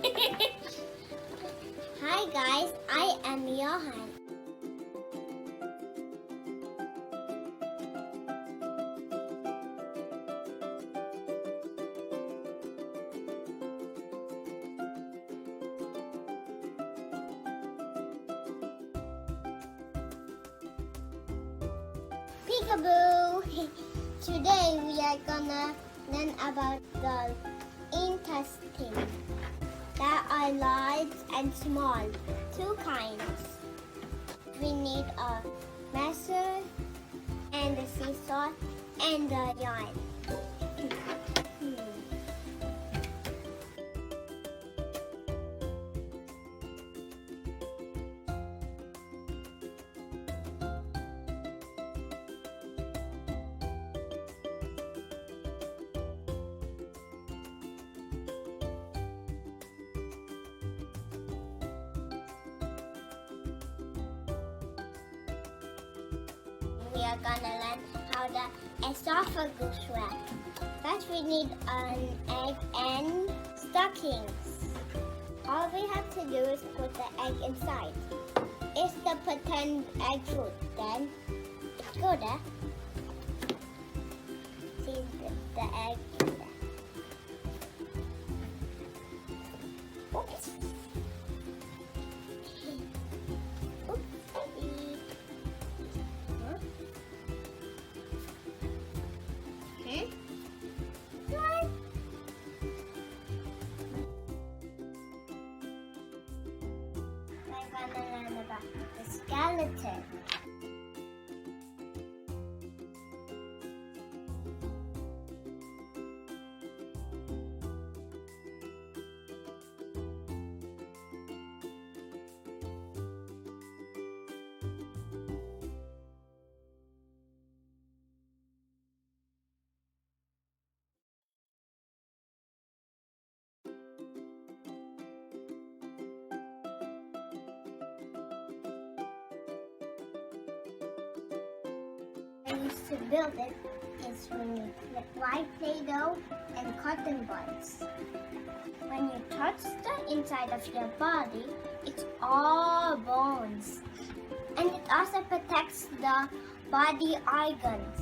Hi guys, I am Johan. Peekaboo! Today we are gonna learn about the intestines. There are large and small, two kinds. We need a measure and a scissor and a yarn. We are gonna learn how the esophagus works. First we need an egg and stockings. All we have to do is put the egg inside. It's the pretend egg fruit. Then it's good, eh? See the egg in there. Oops. We're gonna learn about the skeleton. I used to build it is when you white Play-Doh and cotton buds. When you touch the inside of your body, it's all bones. And it also protects the body organs.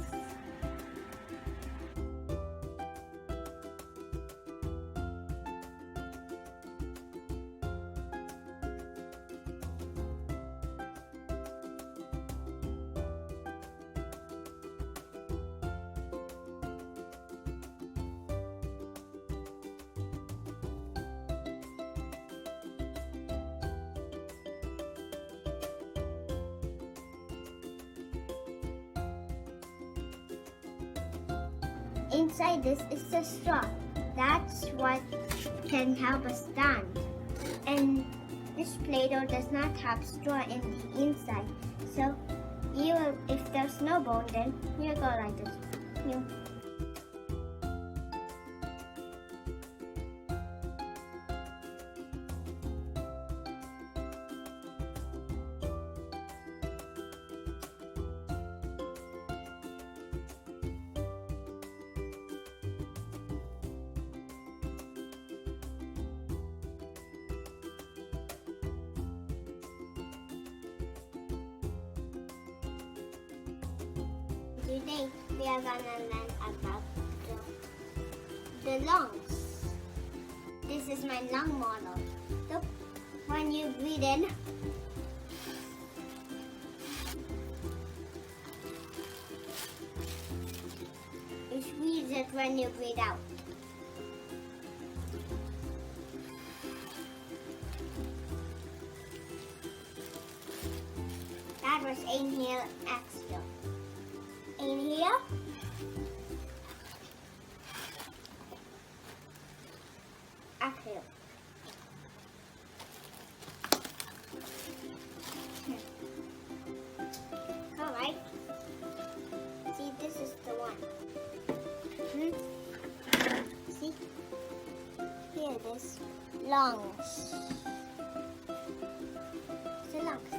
Inside this is the straw. That's what can help us stand. And this Play-Doh does not have straw in the inside. So if there's no bone, then you go like this. Today we are gonna learn about the lungs. This is my lung model. Look, when you breathe in, you squeeze it when you breathe out. That was inhale, exhale. Inhale. Exhale. Alright. See, this is the one. See? Here it is. Lungs. The lungs.